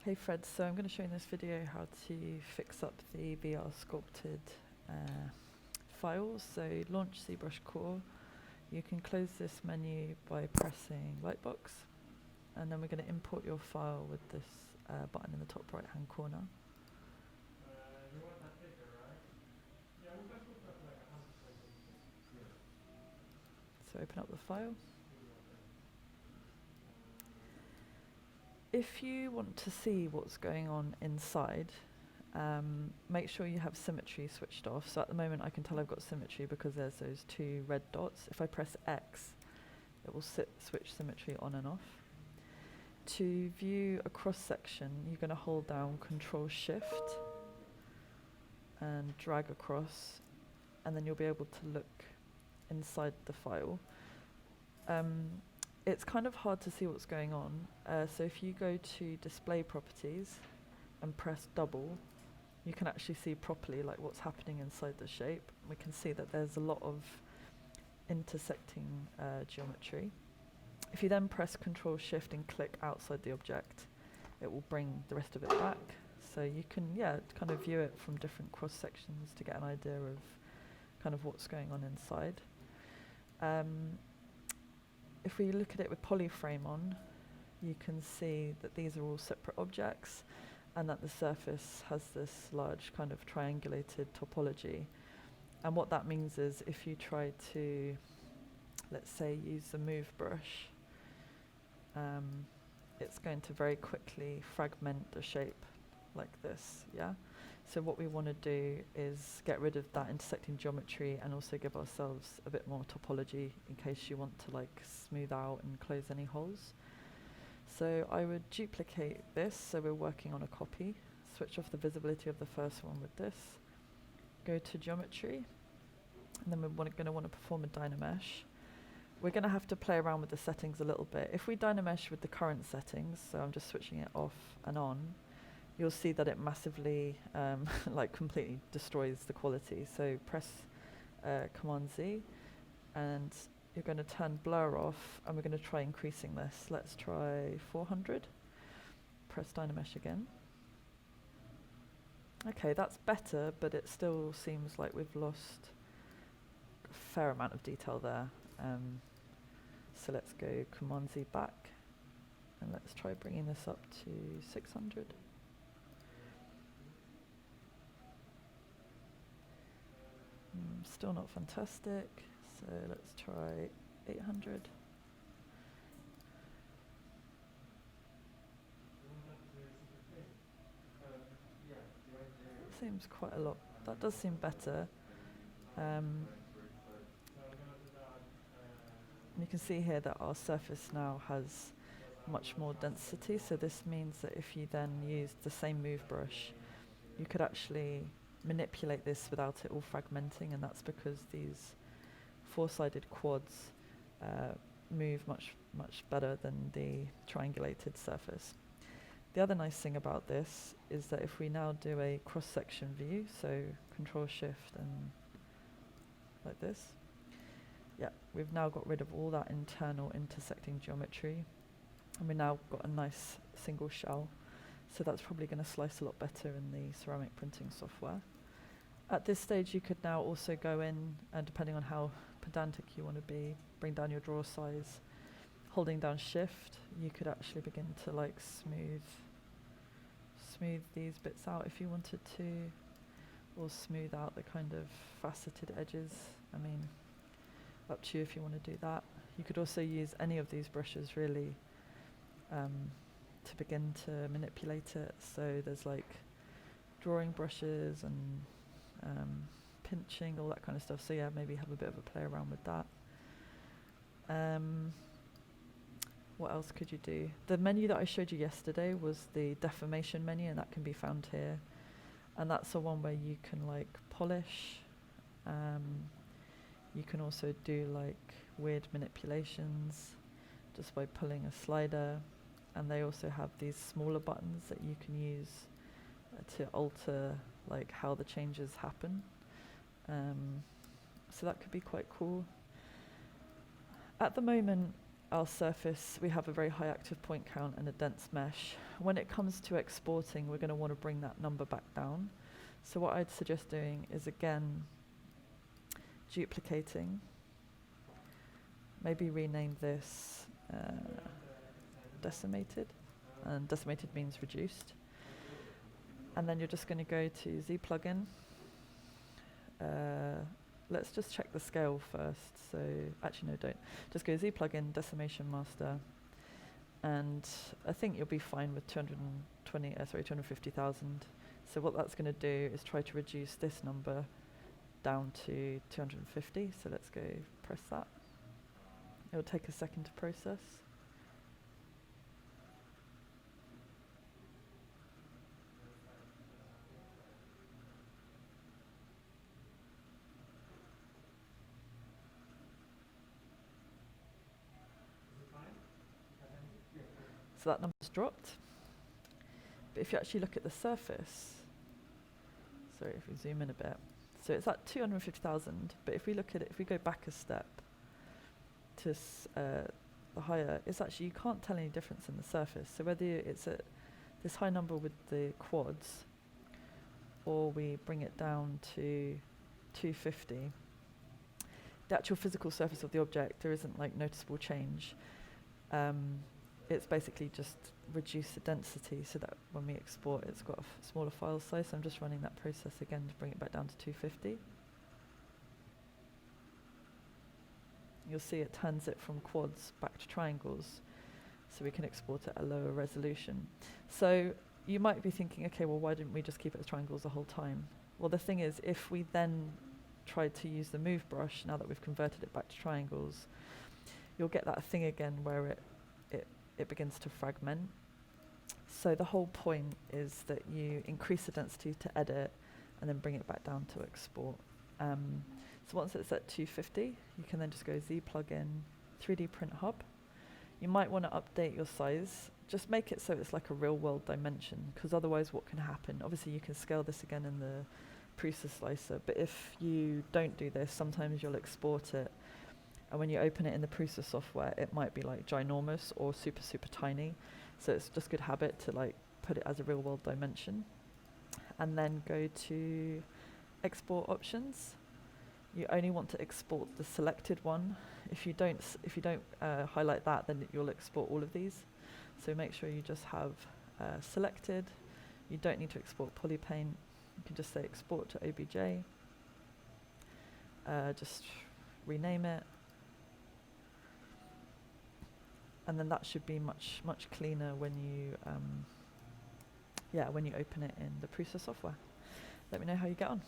Hey Fred, so I'm going to show you in this video how to fix up the VR sculpted files. So launch Zbrushcore. You can close this menu by pressing Lightbox, and then we're going to import your file with this button in the top right hand corner. You want that bigger, right? Yeah, we just looked at like 100%. So open up the file. Yeah. If you want to see what's going on inside, make sure you have symmetry switched off. So at the moment I can tell I've got symmetry because there's those two red dots. If I press X, it will switch symmetry on and off. To view a cross section, you're going to hold down Control Shift and drag across, and then you'll be able to look inside the file. It's kind of hard to see what's going on, so if you go to Display Properties and press double, you can actually see properly like what's happening inside the shape. We can see that there's a lot of intersecting geometry. If you then press Control Shift and click outside the object, it will bring the rest of it back. So you can, kind of view it from different cross sections to get an idea of kind of what's going on inside. If we look at it with polyframe on, you can see that these are all separate objects and that the surface has this large kind of triangulated topology. And what that means is if you try to, let's say, use the move brush, it's going to very quickly fragment the shape like this, yeah? So what we want to do is get rid of that intersecting geometry and also give ourselves a bit more topology in case you want to like smooth out and close any holes. So I would duplicate this, so we're working on a copy, switch off the visibility of the first one with this, go to geometry, and then we're going to want to perform a Dynamesh. We're going to have to play around with the settings a little bit. If we Dynamesh with the current settings, so I'm just switching it off and on, you'll see that it massively, like completely destroys the quality. So press Command Z, and you're going to turn blur off, and we're going to try increasing this. Let's try 400. Press Dynamesh again. Okay, that's better, but it still seems like we've lost a fair amount of detail there. So let's go Command Z back, and let's try bringing this up to 600. Still not fantastic, so let's try 800. Seems quite a lot. That does seem better. You can see here that our surface now has much more density, so this means that if you then use the same move brush, you could actually manipulate this without it all fragmenting, and that's because these four-sided quads move much better than the triangulated surface. The other nice thing about this is that if we now do a cross-section view, so Control Shift and like this, we've now got rid of all that internal intersecting geometry, and we've now got a nice single shell. So that's probably going to slice a lot better in the ceramic printing software. At this stage, you could now also go in, and depending on how pedantic you want to be, bring down your draw size. Holding down Shift, you could actually begin to like smooth these bits out if you wanted to, or smooth out the kind of faceted edges. I mean, up to you if you want to do that. You could also use any of these brushes really to begin to manipulate it. So there's like drawing brushes and pinching, all that kind of stuff. So yeah, maybe have a bit of a play around with that. What else could you do? The menu that I showed you yesterday was the deformation menu, and that can be found here. And that's the one where you can like polish. You can also do like weird manipulations just by pulling a slider. And they also have these smaller buttons that you can use to alter like how the changes happen. So that could be quite cool. At the moment, our surface, we have a very high active point count and a dense mesh. When it comes to exporting, we're going to want to bring that number back down. So what I'd suggest doing is, again, duplicating. Maybe rename this decimated, and decimated means reduced. And then you're just going to go to Z plugin. Let's just check the scale first. So actually, no, don't. Just go Z plugin, decimation master, and I think you'll be fine with 250,000. So what that's going to do is try to reduce this number down to 250. So let's go press that. It will take a second to process. So that number's dropped. But if you actually look at the surface, sorry, if we zoom in a bit, so it's at 250,000, but if we look at it, if we go back a step to the higher, it's actually, you can't tell any difference in the surface. So whether it's at this high number with the quads, or we bring it down to 250, the actual physical surface of the object, there isn't like noticeable change. It's basically just reduce the density so that when we export, it's got a smaller file size. So I'm just running that process again to bring it back down to 250. You'll see it turns it from quads back to triangles, so we can export it at a lower resolution. So you might be thinking, okay, well, why didn't we just keep it as triangles the whole time? Well, the thing is, if we then tried to use the move brush, now that we've converted it back to triangles, you'll get that thing again where it begins to fragment. So the whole point is that you increase the density to edit and then bring it back down to export. So once it's at 250, you can then just go Z plugin, 3D print hub. You might want to update your size. Just make it so it's like a real world dimension, because otherwise what can happen, obviously you can scale this again in the Prusa slicer, but if you don't do this, sometimes you'll export it, and when you open it in the Prusa software, it might be like ginormous or super, super tiny. So it's just good habit to like put it as a real world dimension. And then go to export options. You only want to export the selected one. If you don't highlight that, then you'll export all of these. So make sure you just have selected. You don't need to export polypaint. You can just say export to OBJ. Just rename it. And then that should be much, much cleaner when you when you open it in the Prusa software. Let me know how you get on.